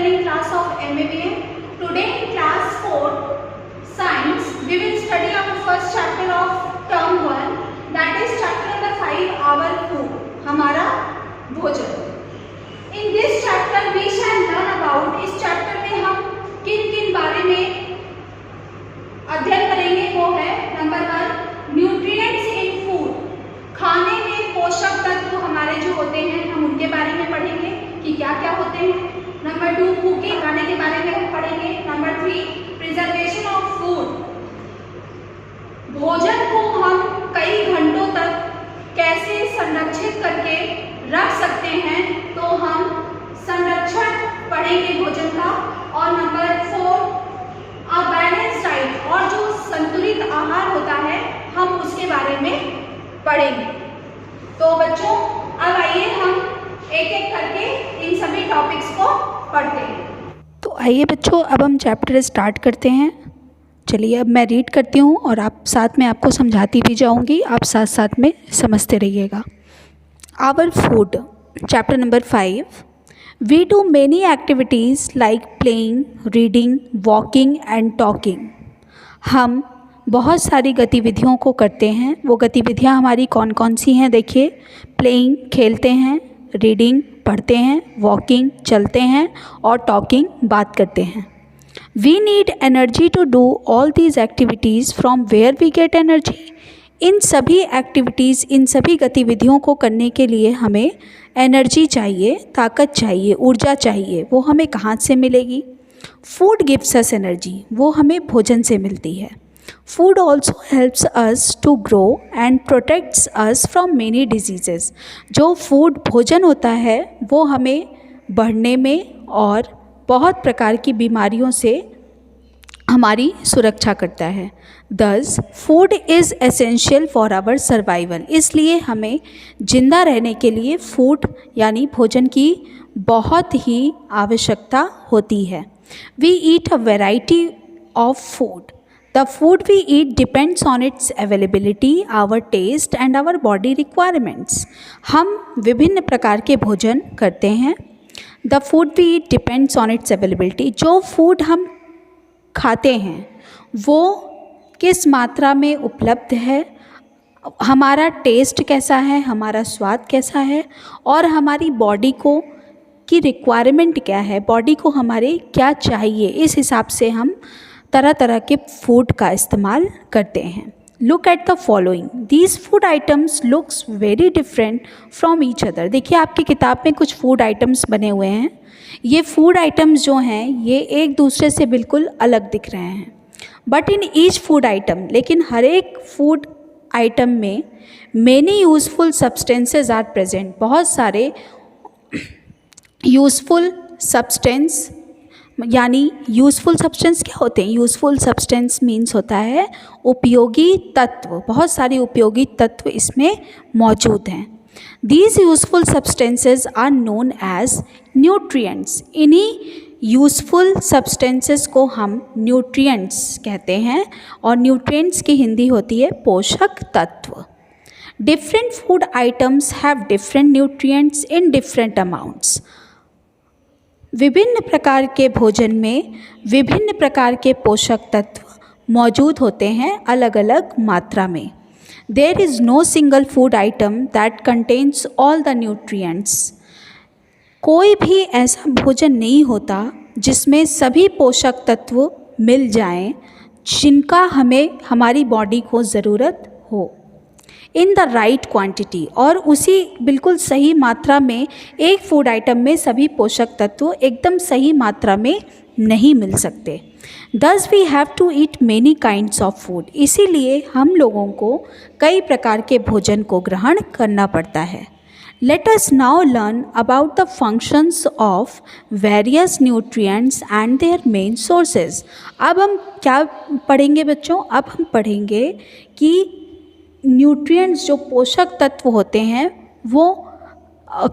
training class of MABM. Today in class 4 science we will study our first chapter of term 1, that is chapter number 5, our food, हमारा भोजन. In this chapter we shall learn about, इस chapter में हम किन किन बारे में अध्ययन करेंगे वो है नंबर 1 न्यूट्रिएंट्स इन फूड, खाने में पोषक तत्व हमारे जो होते हैं हम उनके बारे में पढ़ेंगे कि क्या क्या होते हैं. नंबर 2 कुकिंग, खाने के बारे में हम पढ़ेंगे. नंबर 3 प्रिजर्वेशन ऑफ फूड, भोजन को हम कई घंटों तक कैसे संरक्षित करके रख सकते हैं, तो हम संरक्षण पढ़ेंगे भोजन का. और नंबर 4 अ बैलेंस डाइट, और जो संतुलित आहार होता है हम उसके बारे में पढ़ेंगे. तो बच्चों अब आइए हम एक एक करके इन सभी टॉपिक्स को पढ़ते हैं. तो आइए बच्चों अब हम चैप्टर स्टार्ट करते हैं. चलिए अब मैं रीड करती हूँ और आप साथ में आपको समझाती भी जाऊँगी, आप साथ साथ में समझते रहिएगा. Our food, chapter number 5. We do many activities like playing, reading, walking and talking. हम बहुत सारी गतिविधियों को करते हैं. वो गतिविधियाँ हमारी कौन कौन सी हैं देखिए. प्लेइंग, खेलते हैं. रीडिंग, पढ़ते हैं. वॉकिंग, चलते हैं. और टॉकिंग, बात करते हैं. We need energy to do all these activities. From where we get energy. इन सभी एक्टिविटीज़, इन सभी गतिविधियों को करने के लिए हमें एनर्जी चाहिए, ताकत चाहिए, ऊर्जा चाहिए. वो हमें कहाँ से मिलेगी? फूड गिव्स अस एनर्जी, वो हमें भोजन से मिलती है. Food also helps us to grow and protects us from many diseases. जो फूड भोजन होता है वो हमें बढ़ने में और बहुत प्रकार की बीमारियों से हमारी सुरक्षा करता है. Thus food is essential for our survival. इसलिए हमें जिंदा रहने के लिए फूड यानी भोजन की बहुत ही आवश्यकता होती है. We eat a variety of food. The food we eat depends on its availability, our taste and our body requirements. हम विभिन्न प्रकार के भोजन करते हैं. The food we eat depends on its availability. जो फूड हम खाते हैं वो किस मात्रा में उपलब्ध है, हमारा टेस्ट कैसा है, हमारा स्वाद कैसा है, और हमारी बॉडी को की रिक्वायरमेंट क्या है, बॉडी को हमारे क्या चाहिए, इस हिसाब से हम तरह तरह के फूड का इस्तेमाल करते हैं. Look at the following. These food items looks very different from each other. देखिए आपकी किताब में कुछ फूड आइटम्स बने हुए हैं. ये फूड आइटम्स जो हैं ये एक दूसरे से बिल्कुल अलग दिख रहे हैं. But in each food item, लेकिन हर एक फूड आइटम में many useful substances are present. बहुत सारे यूज़फुल सब्सटेंस, यानी यूज़फुल सब्सटेंस क्या होते हैं? यूज़फुल सब्सटेंस मीन्स होता है उपयोगी तत्व. बहुत सारे उपयोगी तत्व इसमें मौजूद हैं. These useful substances are known as nutrients. इन्हीं यूज़फुल सब्सटेंसेस को हम न्यूट्रिएंट्स कहते हैं, और न्यूट्रिएंट्स की हिंदी होती है पोषक तत्व. Different food items have different nutrients in different amounts. विभिन्न प्रकार के भोजन में विभिन्न प्रकार के पोषक तत्व मौजूद होते हैं अलग अलग मात्रा में. There is no single food item that contains all the nutrients. कोई भी ऐसा भोजन नहीं होता जिसमें सभी पोषक तत्व मिल जाएं जिनका हमें हमारी बॉडी को ज़रूरत हो, इन द राइट क्वांटिटी. और उसी बिल्कुल सही मात्रा में एक फूड आइटम में सभी पोषक तत्व एकदम सही मात्रा में नहीं मिल सकते. Thus we have to eat many kinds of food. इसीलिए हम लोगों को कई प्रकार के भोजन को ग्रहण करना पड़ता है. Let us now learn about the functions of various nutrients and their main sources. अब हम क्या पढ़ेंगे बच्चों? अब हम पढ़ेंगे कि न्यूट्रिएंट्स जो पोषक तत्व होते हैं वो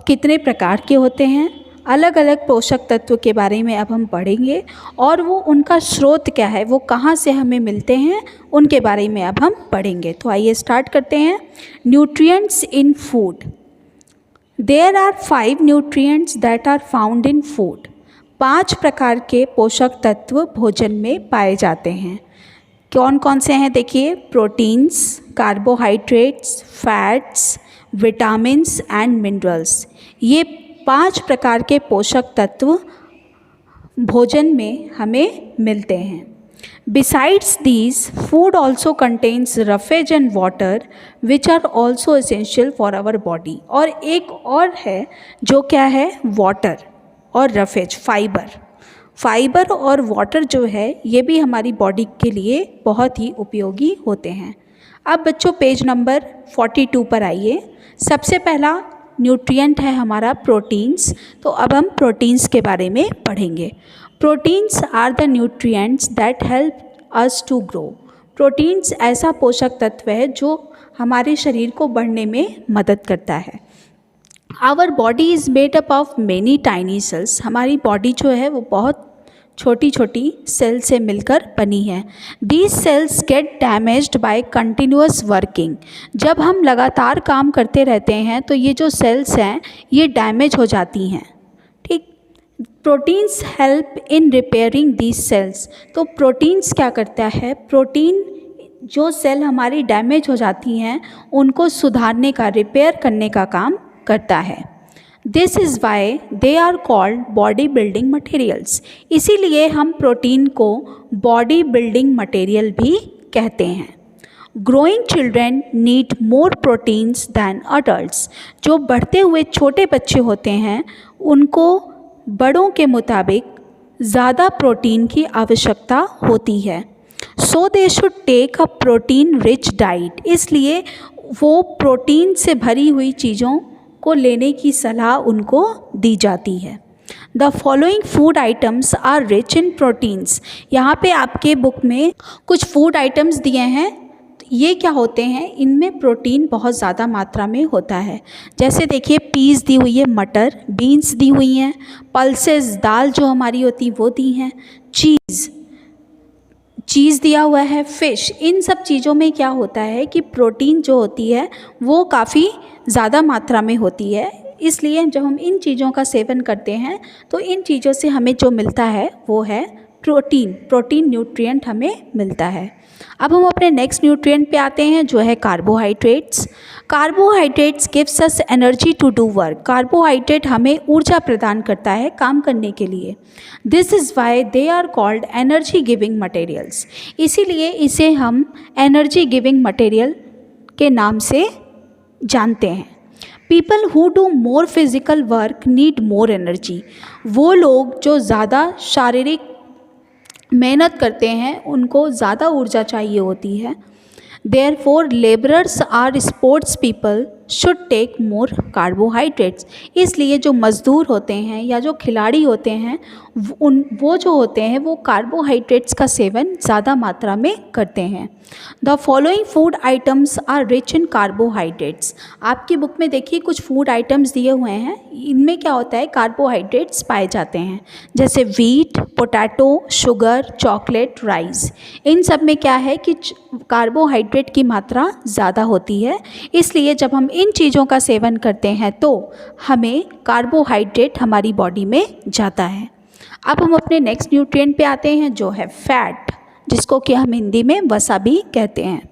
कितने प्रकार के होते हैं. अलग अलग पोषक तत्व के बारे में अब हम पढ़ेंगे, और वो उनका स्रोत क्या है, वो कहाँ से हमें मिलते हैं, उनके बारे में अब हम पढ़ेंगे. तो आइए स्टार्ट करते हैं. Nutrients in food. There are 5 nutrients that are found in food. 5 प्रकार के पोषक तत्व भोजन में पाए जाते हैं। कौन कौन से हैं देखिए, proteins, carbohydrates, fats, vitamins and minerals. ये 5 प्रकार के पोषक तत्व भोजन में हमें मिलते हैं। Besides these, food also contains roughage and water, which are also essential for our body. और एक और है जो क्या है, वाटर और रफेज, फाइबर और वाटर जो है ये भी हमारी बॉडी के लिए बहुत ही उपयोगी होते हैं। अब बच्चों पेज नंबर 42 पर आइए। सबसे पहला न्यूट्रिएंट है हमारा प्रोटीन्स। तो अब हम प्रोटीन्स के बारे में पढ़ेंगे। Proteins are the nutrients that help us to grow. Proteins ऐसा पोषक तत्व है जो हमारे शरीर को बढ़ने में मदद करता है। Our body is made up of many tiny cells. हमारी बॉडी जो है वो बहुत छोटी छोटी सेल से मिलकर बनी है। These cells get damaged by continuous working. जब हम लगातार काम करते रहते हैं तो ये जो सेल्स हैं ये डैमेज हो जाती हैं। ठीक, proteins help in repairing these cells. तो प्रोटीन्स क्या करता है, प्रोटीन जो सेल हमारी डैमेज हो जाती हैं उनको सुधारने का, रिपेयर करने का काम करता है। This is why they are called body building materials. इसीलिए हम प्रोटीन को बॉडी बिल्डिंग मटेरियल भी कहते हैं। Growing children need more proteins than adults. जो बढ़ते हुए छोटे बच्चे होते हैं उनको बड़ों के मुताबिक ज़्यादा प्रोटीन की आवश्यकता होती है। So they should take a protein rich diet. इसलिए वो प्रोटीन से भरी हुई चीज़ों को लेने की सलाह उनको दी जाती है। The following food items are rich in proteins. यहाँ पे आपके बुक में कुछ फूड आइटम्स दिए हैं। ये क्या होते हैं, इनमें प्रोटीन बहुत ज़्यादा मात्रा में होता है। जैसे देखिए पीस दी हुई है, मटर, बीन्स दी हुई हैं, पल्सेस, दाल जो हमारी होती वो दी हैं, चीज़ दिया हुआ है, फ़िश। इन सब चीज़ों में क्या होता है कि प्रोटीन जो होती है वो काफ़ी ज़्यादा मात्रा में होती है। इसलिए जब हम इन चीज़ों का सेवन करते हैं तो इन चीज़ों से हमें जो मिलता है वो है प्रोटीन न्यूट्रिएंट हमें मिलता है। अब हम अपने नेक्स्ट न्यूट्रिएंट पे आते हैं जो है carbohydrates. Carbohydrates gives us energy to do work. Carbohydrate हमें ऊर्जा प्रदान करता है काम करने के लिए। This is why they are called energy giving materials. इसीलिए इसे हम एनर्जी गिविंग मटेरियल के नाम से जानते हैं। People who do more physical work need more energy. वो लोग जो ज़्यादा शारीरिक मेहनत करते हैं उनको ज़्यादा ऊर्जा चाहिए होती है। Therefore labourers or sports people should take more carbohydrates. इसलिए जो मज़दूर होते हैं या जो खिलाड़ी होते हैं वो जो होते हैं वो कार्बोहाइड्रेट्स का सेवन ज़्यादा मात्रा में करते हैं। The following food items are rich in carbohydrates. आपकी बुक में देखिए कुछ फूड आइटम्स दिए हुए हैं, इनमें क्या होता है, कार्बोहाइड्रेट्स पाए जाते हैं। जैसे wheat, potato, sugar, chocolate, rice. इन सब में क्या है कि कार्बोहाइड्रेट की मात्रा ज़्यादा होती है। इसलिए जब हम इन चीज़ों का सेवन करते हैं तो हमें कार्बोहाइड्रेट हमारी बॉडी में जाता है। अब हम अपने नेक्स्ट न्यूट्रिएंट पे आते हैं जो है फैट, जिसको कि हम हिंदी में वसा भी कहते हैं।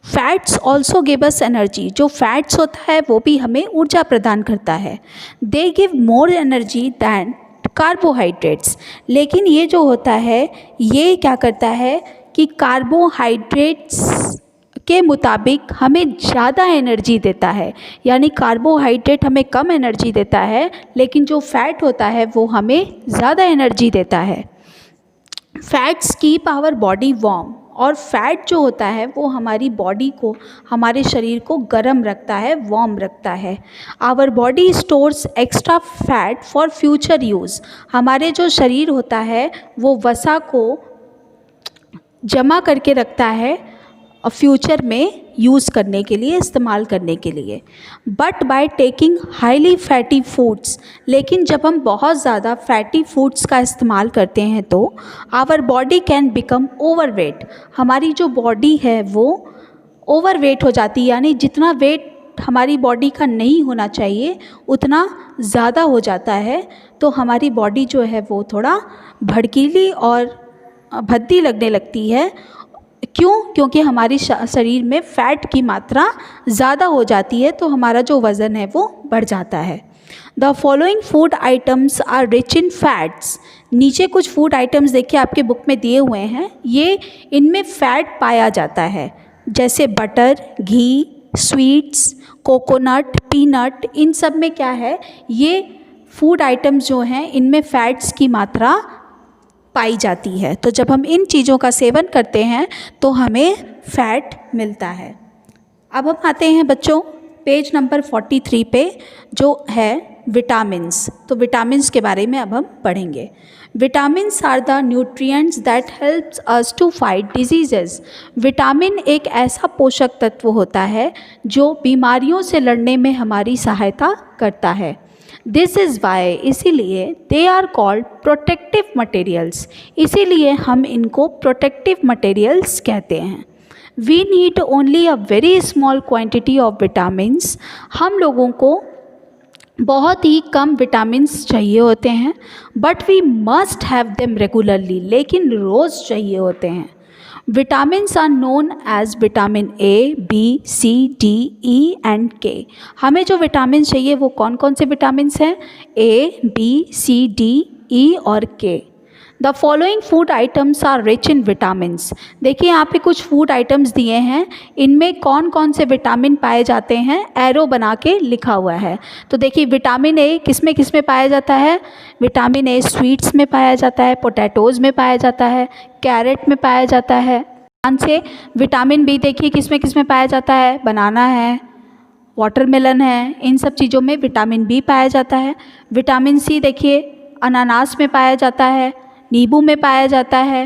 Fats also give us energy. जो फैट्स होता है वो भी हमें ऊर्जा प्रदान करता है। They give more energy than carbohydrates. लेकिन ये जो होता है ये क्या करता है कि कार्बोहाइड्रेट्स के मुताबिक हमें ज़्यादा एनर्जी देता है। यानी कार्बोहाइड्रेट हमें कम एनर्जी देता है लेकिन जो फैट होता है वो हमें ज़्यादा एनर्जी देता है। Fats keep our body warm. और फैट जो होता है वो हमारी बॉडी को, हमारे शरीर को गर्म रखता है, वार्म रखता है। Our body stores extra fat for future use. हमारे जो शरीर होता है वो वसा को जमा करके रखता है फ्यूचर में यूज़ करने के लिए, इस्तेमाल करने के लिए। But by taking highly fatty foods. लेकिन जब हम बहुत ज़्यादा फैटी फूड्स का इस्तेमाल करते हैं तो our body can become overweight. हमारी जो बॉडी है वो ओवरवेट हो जाती है, यानी जितना वेट हमारी बॉडी का नहीं होना चाहिए उतना ज़्यादा हो जाता है, तो हमारी बॉडी जो है वो थोड़ा भड़कीली और भद्दी लगने लगती है। क्यों? क्योंकि हमारी शरीर में फ़ैट की मात्रा ज़्यादा हो जाती है, तो हमारा जो वज़न है वो बढ़ जाता है। The following food items are rich in fats. नीचे कुछ फूड आइटम्स देखिए आपके बुक में दिए हुए हैं, ये इनमें फ़ैट पाया जाता है, जैसे बटर, घी, स्वीट्स, कोकोनट, पीनट, इन सब में क्या है, ये फूड आइटम्स जो हैं इनमें फ़ैट्स की मात्रा पाई जाती है। तो जब हम इन चीज़ों का सेवन करते हैं तो हमें फ़ैट मिलता है। अब हम आते हैं बच्चों पेज नंबर 43 पे, जो है विटामिन्स। तो विटामिन्स के बारे में अब हम पढ़ेंगे। Vitamins are the nutrients that helps us to fight diseases. Vitamin एक ऐसा पोषक तत्व होता है जो बीमारियों से लड़ने में हमारी सहायता करता है। दिस इज़ वाई, इसीलिए they are called protective materials, इसीलिए हम इनको प्रोटेक्टिव मटेरियल्स कहते हैं। We need only a very small quantity of vitamins. हम लोगों को बहुत ही कम विटामिन्स चाहिए होते हैं, but we must have them regularly, लेकिन रोज़ चाहिए होते हैं। Vitamins are known as vitamin A, B, C, D, E and K. हमें जो विटामिन चाहिए वो कौन कौन से विटामिन्स हैं? ए, बी, सी, डी, ई और K. The following food items are rich in vitamins. देखिए यहाँ पे कुछ फूड आइटम्स दिए हैं, इनमें कौन कौन से विटामिन पाए जाते हैं एरो बना के लिखा हुआ है। तो देखिए विटामिन ए किस में पाया जाता है? विटामिन ए स्वीट्स में पाया जाता है, पोटैटोज़ में पाया जाता है, कैरेट में पाया जाता है। ध्यान से, विटामिन बी देखिए किस में पाया जाता है? बनाना है, वाटरमेलन है, इन सब चीज़ों में विटामिन बी पाया जाता है। विटामिन सी देखिए अनानास में पाया जाता है, नींबू में पाया जाता है।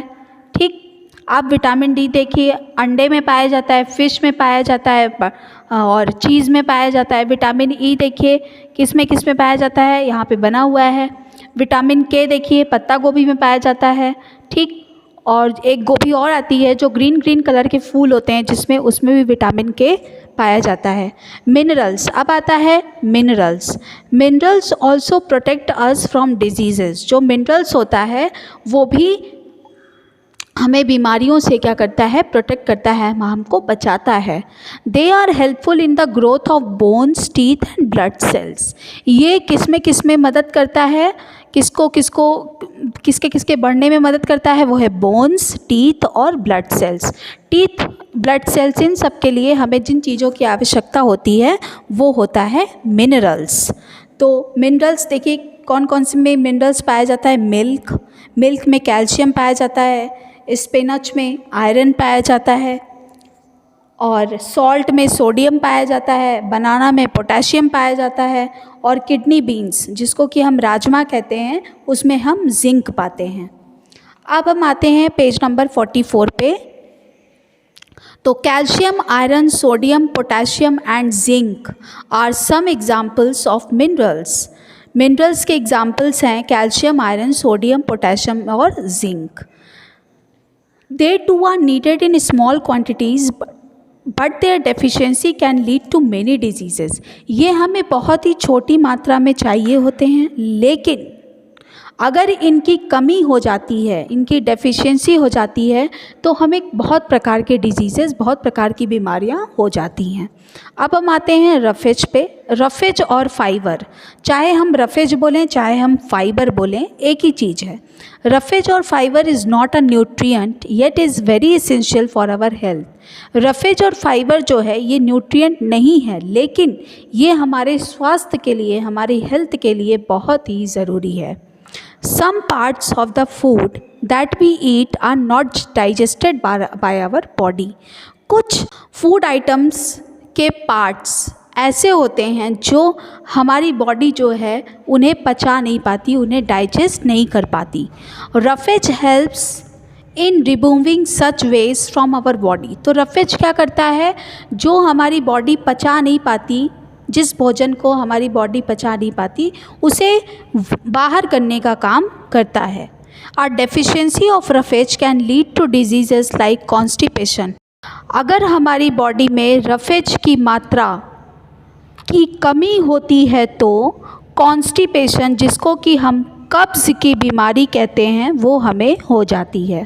ठीक, आप विटामिन डी देखिए अंडे में पाया जाता है, फिश में पाया जाता है और चीज़ में पाया जाता है। विटामिन ई देखिए किस में पाया जाता है? यहाँ पे बना हुआ है। विटामिन के देखिए पत्ता गोभी में पाया जाता है। ठीक, और एक गोभी और आती है जो ग्रीन कलर के फूल होते हैं जिसमें, उसमें भी विटामिन के पाया जाता है। मिनरल्स, अब आता है minerals. Minerals also protect us from diseases. जो मिनरल्स होता है वो भी हमें बीमारियों से क्या करता है? प्रोटेक्ट करता है, हमको बचाता है। They are helpful in the growth of bones, teeth and blood cells. ये किस में मदद करता है? किसके बढ़ने में मदद करता है? वो है बोन्स, टीथ और blood cells. Teeth, blood cells, इन सब के लिए हमें जिन चीज़ों की आवश्यकता होती है वो होता है मिनरल्स। तो मिनरल्स देखिए कौन कौन से में मिनरल्स पाया जाता है? मिल्क में कैल्शियम पाया जाता है, स्पिनच में आयरन पाया जाता है, और सॉल्ट में सोडियम पाया जाता है, बनाना में पोटेशियम पाया जाता है, और किडनी बीन्स जिसको कि हम राजमा कहते हैं उसमें हम जिंक पाते हैं। अब हम आते हैं पेज नंबर 44 पे। तो calcium, iron, sodium, potassium and zinc are some examples of minerals. Minerals के एग्जाम्पल्स हैं कैल्शियम, आयरन, सोडियम, पोटेशियम और zinc. They too are needed in small quantities, but their deficiency can lead to many diseases. ये हमें बहुत ही छोटी मात्रा में चाहिए होते हैं, लेकिन अगर इनकी कमी हो जाती है, इनकी डेफिशिएंसी हो जाती है, तो हमें बहुत प्रकार के डिजीज़ेस, बहुत प्रकार की बीमारियां हो जाती हैं। अब हम आते हैं रफेज पे। रफेज और फाइबर, चाहे हम रफेज बोलें चाहे हम फाइबर बोलें, एक ही चीज़ है। रफेज और fibre is not a nutrient yet is very essential for our health. Roughage और फाइबर जो है ये न्यूट्रिएंट नहीं है, लेकिन ये हमारे स्वास्थ्य के लिए, हमारी हेल्थ के लिए बहुत ही ज़रूरी है। Some parts of the food that we eat are not digested by our body. कुछ फूड आइटम्स के पार्ट्स ऐसे होते हैं जो हमारी बॉडी जो है उन्हें पचा नहीं पाती, उन्हें डाइजेस्ट नहीं कर पाती। Roughage helps in removing such waste from our body. तो रफेज क्या करता है? जो हमारी बॉडी पचा नहीं पाती, जिस भोजन को हमारी बॉडी पचा नहीं पाती, उसे बाहर करने का काम करता है। Or deficiency of roughage can lead to diseases like constipation. अगर हमारी बॉडी में रफेज की मात्रा की कमी होती है तो कॉन्स्टिपेशन, जिसको कि हम कब्ज़ की बीमारी कहते हैं, वो हमें हो जाती है।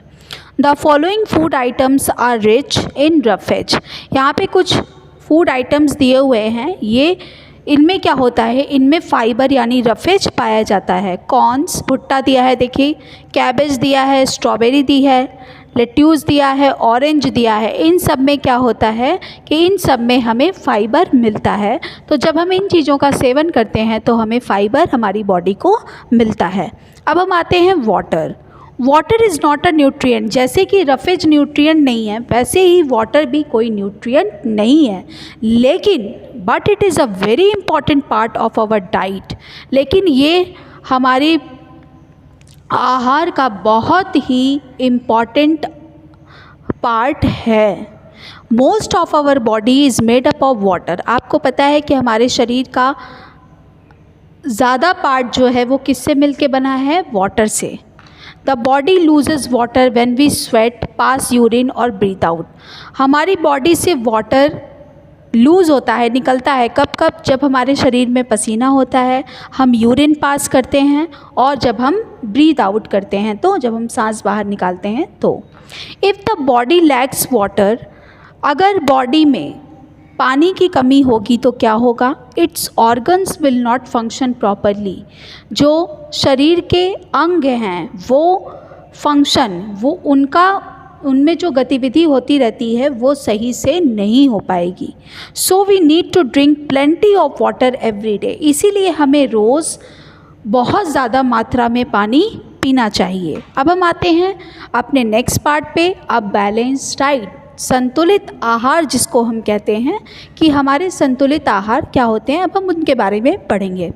The following food items are rich in roughage. यहाँ पे कुछ फूड आइटम्स दिए हुए हैं, ये इनमें क्या होता है, इनमें फाइबर यानी रफेज पाया जाता है। कॉर्न्स, भुट्टा दिया है, देखिए कैबेज दिया है, स्ट्रॉबेरी दी है, लेट्यूस दिया है, ऑरेंज दिया है। इन सब में क्या होता है कि इन सब में हमें फ़ाइबर मिलता है। तो जब हम इन चीज़ों का सेवन करते हैं तो हमें फ़ाइबर हमारी बॉडी को मिलता है। अब हम आते हैं water. Water is not a nutrient. जैसे कि रफेज न्यूट्रिएंट नहीं है, वैसे ही वाटर भी कोई न्यूट्रिएंट नहीं है, लेकिन but it is a very important part of our diet. लेकिन ये हमारी आहार का बहुत ही इम्पॉर्टेंट पार्ट है। Most of our body is made up of water. आपको पता है कि हमारे शरीर का ज़्यादा पार्ट जो है वो किससे मिलके बना है, वाटर से। The body loses water when we sweat, pass urine और ब्रीथ आउट। हमारी बॉडी से वाटर लूज़ होता है, निकलता है कब कब, जब हमारे शरीर में पसीना होता है, हम यूरिन पास करते हैं, और जब हम ब्रीथ आउट करते हैं, तो जब हम सांस बाहर निकालते हैं तो। If the body lakhs water, अगर बॉडी में पानी की कमी होगी तो क्या होगा, it's organs will not function properly. जो शरीर के अंग हैं वो फंक्शन, वो उनमें जो गतिविधि होती रहती है वो सही से नहीं हो पाएगी। So we need to drink plenty of water every day. इसीलिए हमें रोज़ बहुत ज़्यादा मात्रा में पानी पीना चाहिए। अब हम आते हैं अपने नेक्स्ट पार्ट पे, अब बैलेंस डाइट, संतुलित आहार जिसको हम कहते हैं कि हमारे संतुलित आहार क्या होते हैं, अब हम उनके बारे में पढ़ेंगे।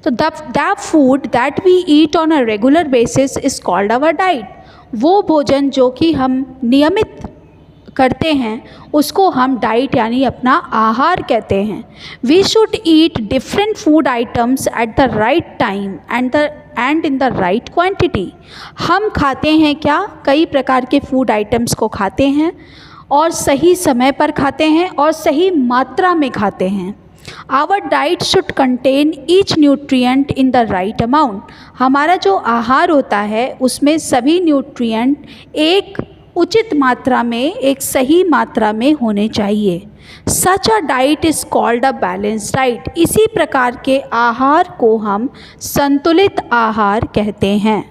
तो the food that we eat on a regular basis is called our diet. वो भोजन जो कि हम नियमित करते हैं उसको हम डाइट यानी अपना आहार कहते हैं। We should eat different food items at the right time and in the right quantity. हम खाते हैं क्या, कई प्रकार के फूड आइटम्स को खाते हैं और सही समय पर खाते हैं और सही मात्रा में खाते हैं। Our diet should contain each nutrient in the right amount. हमारा जो आहार होता है उसमें सभी न्यूट्रिएंट एक उचित मात्रा में, एक सही मात्रा में होने चाहिए। Such a diet is called a balance diet. इसी प्रकार के आहार को हम संतुलित आहार कहते हैं।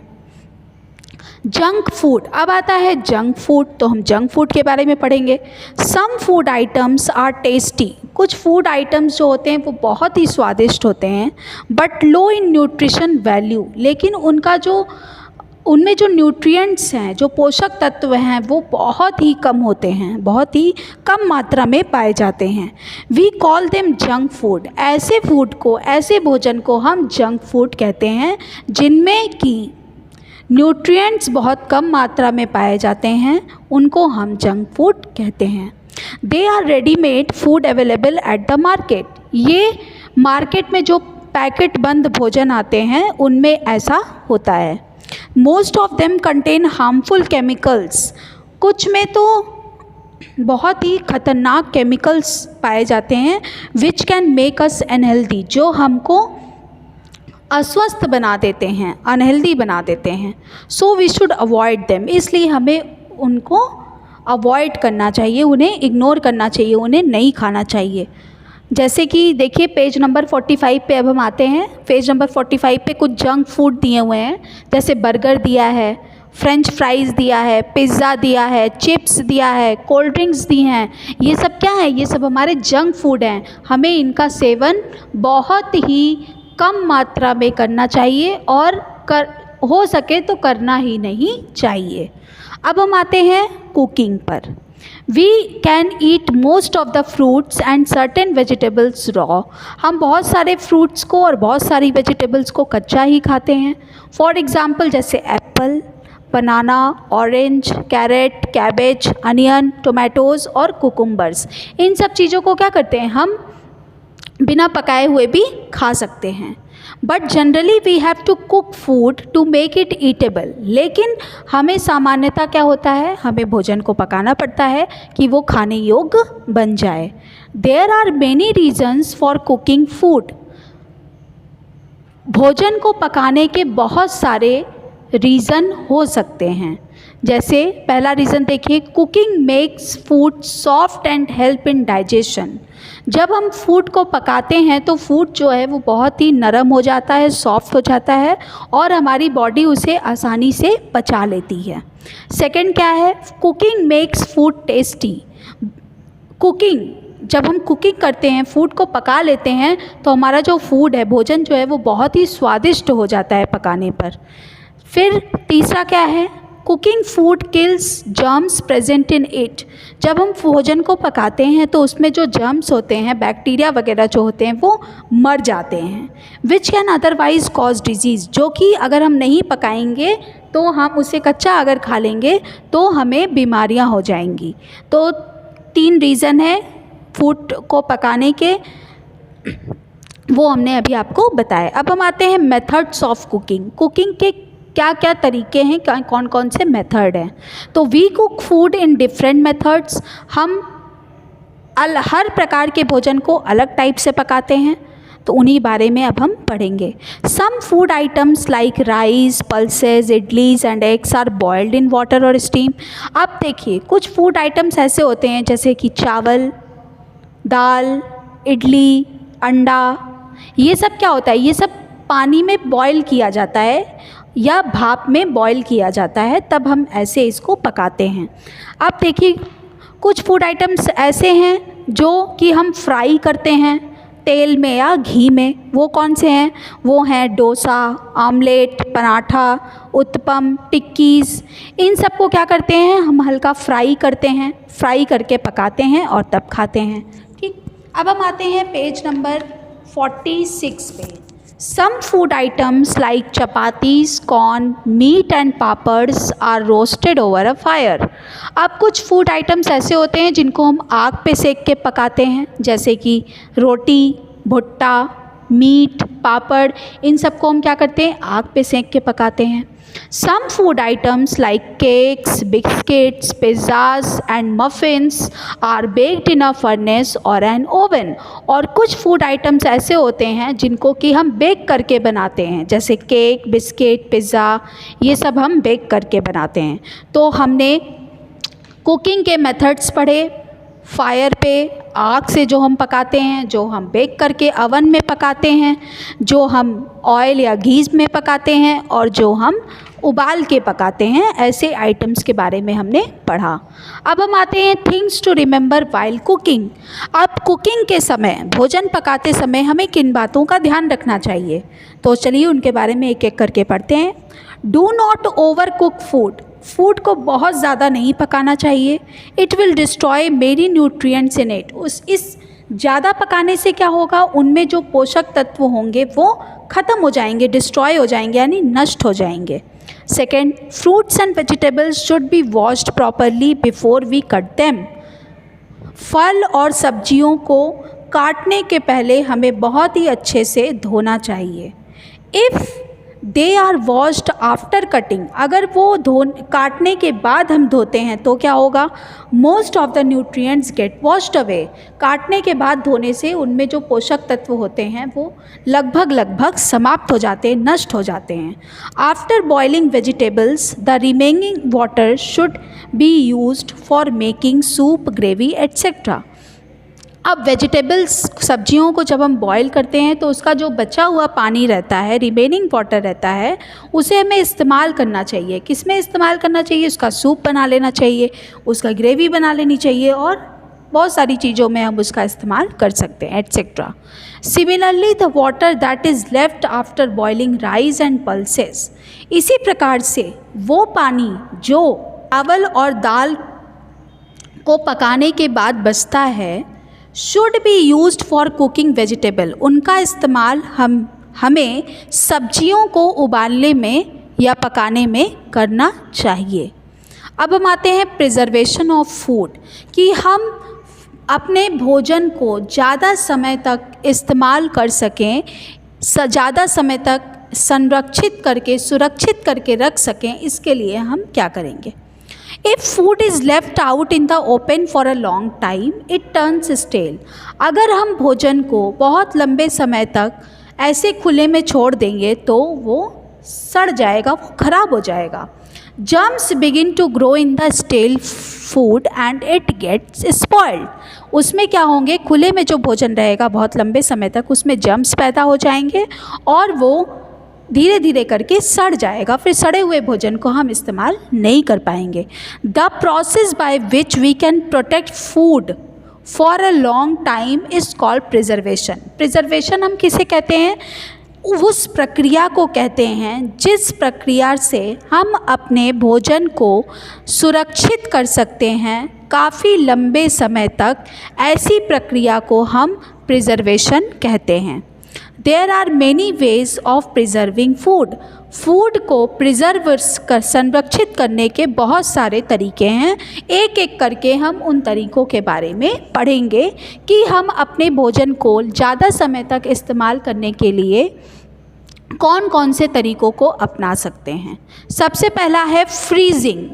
जंक फूड, अब आता है जंक फूड, तो हम जंक फूड के बारे में पढ़ेंगे। Some food items are tasty. कुछ फूड आइटम्स जो होते हैं वो बहुत ही स्वादिष्ट होते हैं, but low in nutrition value. लेकिन उनमें जो न्यूट्रिएंट्स हैं, जो पोषक तत्व हैं, वो बहुत ही कम होते हैं, बहुत ही कम मात्रा में पाए जाते हैं। We call them junk food. ऐसे फूड को, ऐसे भोजन को हम जंक फूड कहते हैं जिनमें कि न्यूट्रिएंट्स बहुत कम मात्रा में पाए जाते हैं, उनको हम जंक फूड कहते हैं। They are readymade food available at the market. ये मार्केट में जो पैकेट बंद भोजन आते हैं उनमें ऐसा होता है। Most of them contain harmful chemicals. कुछ में तो बहुत ही खतरनाक केमिकल्स पाए जाते हैं, which can make us unhealthy, जो हमको अस्वस्थ बना देते हैं, अनहेल्दी बना देते हैं। So we should avoid them. इसलिए हमें उनको अवॉइड करना चाहिए, उन्हें इग्नोर करना चाहिए, उन्हें नहीं खाना चाहिए। जैसे कि देखिए पेज नंबर 45 पे अब हम आते हैं। पेज नंबर 45 पे कुछ जंक फूड दिए हुए हैं, जैसे बर्गर दिया है, फ्रेंच फ्राइज़ दिया है, पिज़्ज़ा दिया है, चिप्स दिया है, कोल्ड ड्रिंक्स दी हैं। ये सब क्या है, ये सब हमारे जंक फूड हैं। हमें इनका सेवन बहुत ही कम मात्रा में करना चाहिए और हो सके तो करना ही नहीं चाहिए। अब हम आते हैं कुकिंग पर। We can eat most of the fruits and certain vegetables raw. हम बहुत सारे फ्रूट्स को और बहुत सारी वेजिटेबल्स को कच्चा ही खाते हैं। फॉर एग्ज़ाम्पल जैसे apple, banana, orange, carrot, cabbage, onion, tomatoes और कुकुम्बर्स। इन सब चीज़ों को क्या करते हैं, हम बिना पकाए हुए भी खा सकते हैं। But generally we have to cook food to make it eatable. लेकिन हमें सामान्यतः क्या होता है, हमें भोजन को पकाना पड़ता है कि वो खाने योग्य बन जाए। There are many reasons for cooking food. भोजन को पकाने के बहुत सारे रीज़न हो सकते हैं। जैसे पहला रीज़न देखिए, cooking makes food soft and help in digestion. जब हम फूड को पकाते हैं तो फूड जो है वो बहुत ही नरम हो जाता है, सॉफ्ट हो जाता है और हमारी बॉडी उसे आसानी से पचा लेती है। सेकंड क्या है, cooking makes food tasty. Cooking, जब हम कुकिंग करते हैं, फूड को पका लेते हैं तो हमारा जो फूड है, भोजन जो है वो बहुत ही स्वादिष्ट हो जाता है पकाने पर। फिर तीसरा क्या है, cooking food kills germs present in it. जब हम भोजन को पकाते हैं तो उसमें जो जर्म्स होते हैं, बैक्टीरिया वगैरह जो होते हैं, वो मर जाते हैं। Which can otherwise cause disease, जो कि अगर हम नहीं पकाएंगे तो हम उसे कच्चा अगर खा लेंगे तो हमें बीमारियां हो जाएंगी। तो 3 रीज़न है फूड को पकाने के, वो हमने अभी आपको बताया। अब हम आते हैं मेथड्स ऑफ कुकिंग। कुकिंग के क्या क्या तरीके हैं, कौन कौन से मेथड हैं। तो we cook food in different methods. हम हर प्रकार के भोजन को अलग टाइप से पकाते हैं, तो उन्हीं बारे में अब हम पढ़ेंगे। Some food items like rice, pulses, idlis and eggs are boiled in water और स्टीम। अब देखिए, कुछ फूड आइटम्स ऐसे होते हैं जैसे कि चावल, दाल, इडली, अंडा, ये सब क्या होता है, ये सब पानी में बॉईल किया जाता है या भाप में बॉईल किया जाता है, तब हम ऐसे इसको पकाते हैं। अब देखिए, कुछ फूड आइटम्स ऐसे हैं जो कि हम फ्राई करते हैं तेल में या घी में। वो कौन से हैं, वो हैं डोसा, आमलेट, पराठा, उत्पम, टिक्कीज़। इन सब को क्या करते हैं, हम हल्का फ्राई करते हैं, फ्राई करके पकाते हैं और तब खाते हैं। ठीक, अब हम आते हैं पेज नंबर 46 पे। Some food items like chapatis, corn, meat and papads are roasted over a fire. अब कुछ फूड आइटम्स ऐसे होते हैं जिनको हम आग पे सेक के पकाते हैं, जैसे कि रोटी, भुट्टा, मीट, पापड़, इन सबको हम क्या करते हैं, आग पे सेक के पकाते हैं। Some food items like cakes, biscuits, pizzas and muffins are baked in a furnace और एन ओवन। और कुछ फूड आइटम्स ऐसे होते हैं जिनको कि हम बेक करके बनाते हैं, जैसे केक, बिस्किट, पिज़्ज़ा, ये सब हम बेक करके बनाते हैं। तो हमने कुकिंग के मेथड्स पढ़े, फायर पे आग से जो हम पकाते हैं, जो हम बेक करके अवन में पकाते हैं, जो हम ऑयल या घी में पकाते हैं और जो हम उबाल के पकाते हैं, ऐसे आइटम्स के बारे में हमने पढ़ा। अब हम आते हैं things to remember while cooking. अब कुकिंग के समय, भोजन पकाते समय हमें किन बातों का ध्यान रखना चाहिए, तो चलिए उनके बारे में एक एक करके पढ़ते हैं। Do not over cook food. Food को बहुत ज़्यादा नहीं पकाना चाहिए। It will destroy many nutrients in it. इस ज़्यादा पकाने से क्या होगा, उनमें जो पोषक तत्व होंगे वो ख़त्म हो जाएंगे, डिस्ट्रॉय हो जाएंगे, यानी नष्ट हो जाएंगे। Second, fruits and vegetables should be washed properly before we cut them. फल और सब्जियों को काटने के पहले हमें बहुत ही अच्छे से धोना चाहिए। If they are washed after cutting, अगर वो काटने के बाद हम धोते हैं तो क्या होगा, most of the nutrients gate washed away. काटने के बाद धोने से उनमें जो पोषक तत्व होते हैं वो लगभग समाप्त हो जाते हैं, नष्ट हो जाते हैं। After boiling vegetables the remaining water should be used for making soup, gravy etcetera. अब वेजिटेबल्स, सब्जियों को जब हम बॉईल करते हैं तो उसका जो बचा हुआ पानी रहता है, रिमेनिंग वाटर रहता है, उसे हमें इस्तेमाल करना चाहिए। किस में इस्तेमाल करना चाहिए, उसका सूप बना लेना चाहिए, उसका ग्रेवी बना लेनी चाहिए और बहुत सारी चीज़ों में हम उसका इस्तेमाल कर सकते हैं etcetera. Similarly the water that is left after boiling rice and pulses, इसी प्रकार से वो पानी जो चावल और दाल को पकाने के बाद बचता है, should be used for cooking vegetable, उनका इस्तेमाल हमें सब्जियों को उबालने में या पकाने में करना चाहिए। अब हम आते हैं प्रिजर्वेशन ऑफ फूड, कि हम अपने भोजन को ज़्यादा समय तक इस्तेमाल कर सकें, ज़्यादा समय तक संरक्षित करके, सुरक्षित करके रख सकें, इसके लिए हम क्या करेंगे। If food is left out in the open for a long time it turns stale. अगर हम भोजन को बहुत लंबे समय तक ऐसे खुले में छोड़ देंगे तो वो सड़ जाएगा, वो खराब हो जाएगा। Germs begin to grow in the stale food and it gets spoiled. उसमें क्या होंगे, खुले में जो भोजन रहेगा बहुत लंबे समय तक उसमें जर्म्स पैदा हो जाएंगे और वो धीरे धीरे करके सड़ जाएगा, फिर सड़े हुए भोजन को हम इस्तेमाल नहीं कर पाएंगे। The process by which we can protect food for a long time is called preservation. Preservation हम किसे कहते हैं, उस प्रक्रिया को कहते हैं जिस प्रक्रिया से हम अपने भोजन को सुरक्षित कर सकते हैं काफ़ी लंबे समय तक। ऐसी प्रक्रिया को हम प्रिजर्वेशन कहते हैं। There are many ways of preserving food. Food को प्रिजर्व कर संरक्षित करने के बहुत सारे तरीके हैं। एक एक करके हम उन तरीक़ों के बारे में पढ़ेंगे कि हम अपने भोजन को ज़्यादा समय तक इस्तेमाल करने के लिए कौन कौन से तरीक़ों को अपना सकते हैं। सबसे पहला है फ्रीजिंग।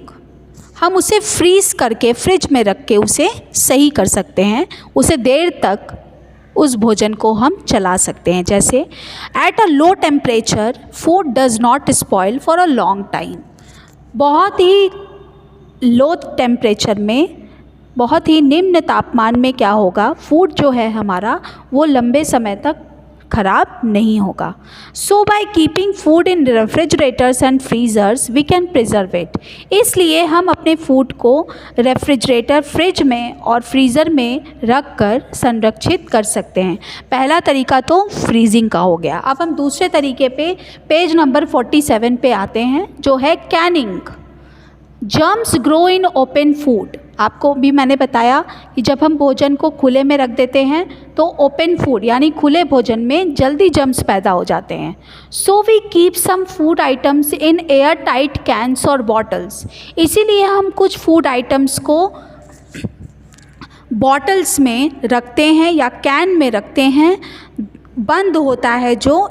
हम उसे फ्रीज़ करके फ्रिज में रख के उसे सही कर सकते हैं, उसे देर तक उस भोजन को हम चला सकते हैं। जैसे at a low temperature food does not spoil for a long time. बहुत ही लो टेम्परेचर में, बहुत ही निम्न तापमान में क्या होगा, फूड जो है हमारा वो लंबे समय तक खराब नहीं होगा। So by keeping food in refrigerators and freezers we can preserve it. इसलिए हम अपने फूड को रेफ्रिजरेटर, फ्रिज में और फ्रीज़र में रख कर संरक्षित कर सकते हैं। पहला तरीका तो फ्रीजिंग का हो गया। अब हम दूसरे तरीके पे पेज नंबर 47 पे आते हैं, जो है Canning. Germs grow in open food. आपको भी मैंने बताया कि जब हम भोजन को खुले में रख देते हैं तो ओपन फूड यानी खुले भोजन में जल्दी जर्म्स पैदा हो जाते हैं। So we keep some food items in air tight cans और बॉटल्स। इसीलिए हम कुछ फूड आइटम्स को बॉटल्स में रखते हैं या कैन में रखते हैं, बंद होता है जो,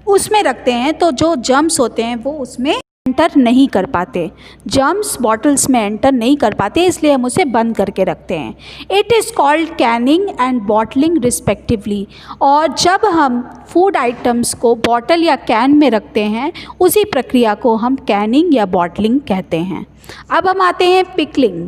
उसमें रखते हैं तो जो जर्म्स होते हैं वो उसमें एंटर नहीं कर पाते। जर्म्स बॉटल्स में एंटर नहीं कर पाते, इसलिए हम उसे बंद करके रखते हैं। It is called Canning and bottling respectively. और जब हम फूड आइटम्स को बॉटल या कैन में रखते हैं उसी प्रक्रिया को हम कैनिंग या बॉटलिंग कहते हैं। अब हम आते हैं pickling.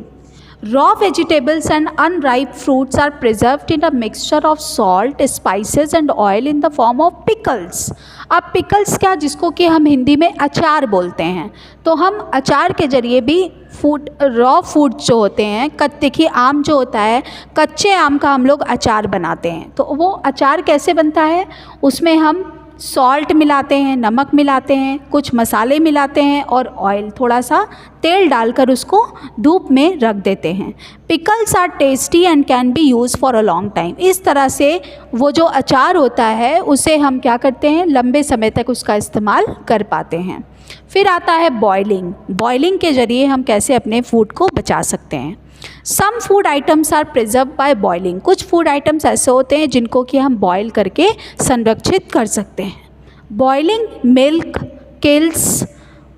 Raw vegetables and unripe fruits are preserved in a mixture of salt, spices and oil in the form of pickles। अब pickles क्या, जिसको कि हम हिंदी में अचार बोलते हैं, तो हम अचार के ज़रिए भी फूड, रॉ फूड जो होते हैं, देखिए आम जो होता है, कच्चे आम का हम लोग अचार बनाते हैं। तो वो अचार कैसे बनता है, उसमें हम सॉल्ट मिलाते हैं, नमक मिलाते हैं, कुछ मसाले मिलाते हैं और ऑयल, थोड़ा सा तेल डालकर उसको धूप में रख देते हैं। Pickles are tasty and can be use for a long time. इस तरह से वो जो अचार होता है उसे हम क्या करते हैं, लंबे समय तक उसका इस्तेमाल कर पाते हैं। फिर आता है बॉयलिंग। बॉयलिंग के ज़रिए हम कैसे अपने फूड को बचा सकते हैं। Some food items are preserve by boiling. कुछ फूड आइटम्स ऐसे होते हैं जिनको कि हम बॉयल करके संरक्षित कर सकते हैं। Boiling milk kills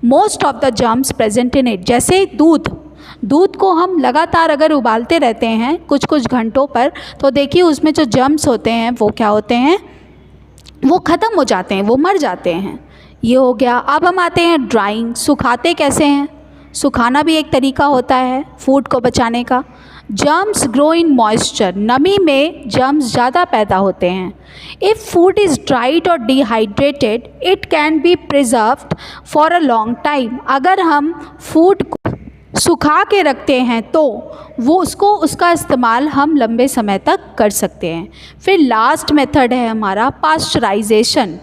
most of the germs present in it. जैसे दूध को हम लगातार अगर उबालते रहते हैं कुछ कुछ घंटों पर, तो देखिए उसमें जो जर्म्स होते हैं वो क्या होते हैं, वो ख़त्म हो जाते हैं, वो मर जाते हैं। ये हो गया। अब हम आते हैं ड्राइंग। सुखाते कैसे हैं, सुखाना भी एक तरीका होता है फूड को बचाने का। Germs grow in moisture. नमी में जर्म्स ज़्यादा पैदा होते हैं। इफ़ फूड इज़ ड्राइड और dehydrated it can be preserved for a long time. अगर हम फूड को सुखा के रखते हैं तो वो उसका इस्तेमाल हम लंबे समय तक कर सकते हैं। फिर लास्ट मेथड है हमारा पास्चराइजेशन।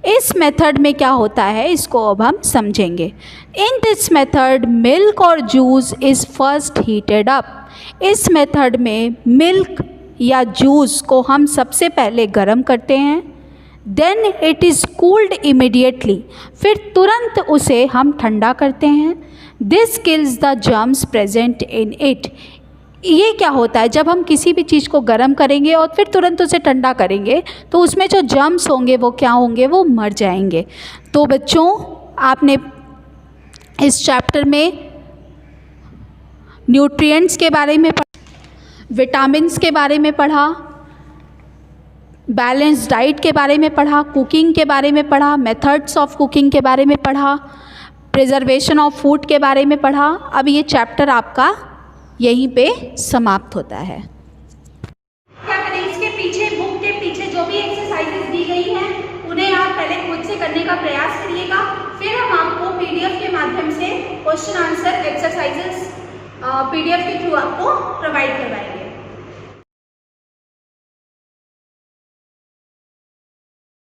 इस मेथड में क्या होता है इसको अब हम समझेंगे। इन दिस मेथड मिल्क और juice is first heated up. इस मेथड में मिल्क या जूस को हम सबसे पहले गर्म करते हैं, then it is cooled immediately. फिर तुरंत उसे हम ठंडा करते हैं। This kills the germs present in it. ये क्या होता है, जब हम किसी भी चीज़ को गर्म करेंगे और फिर तुरंत उसे ठंडा करेंगे तो उसमें जो जर्म्स होंगे वो क्या होंगे, वो मर जाएंगे। तो बच्चों आपने इस चैप्टर में न्यूट्रिएंट्स के बारे में विटामिन्स के बारे में पढ़ा, बैलेंस डाइट के बारे में पढ़ा, कुकिंग के बारे में पढ़ा, मेथड्स ऑफ कुकिंग के बारे में पढ़ा, प्रिजर्वेशन ऑफ फूड के बारे में पढ़ा। अब ये चैप्टर आपका यहीं पे समाप्त होता है। क्या करें, इसके पीछे बुक के पीछे जो भी एक्सरसाइजेस दी गई हैं उन्हें आप पहले खुद से करने का प्रयास करिएगा, फिर हम आपको पीडीएफ के माध्यम से क्वेश्चन आंसर एक्सरसाइजेस पीडीएफ के थ्रू आपको प्रोवाइड करवाएंगे।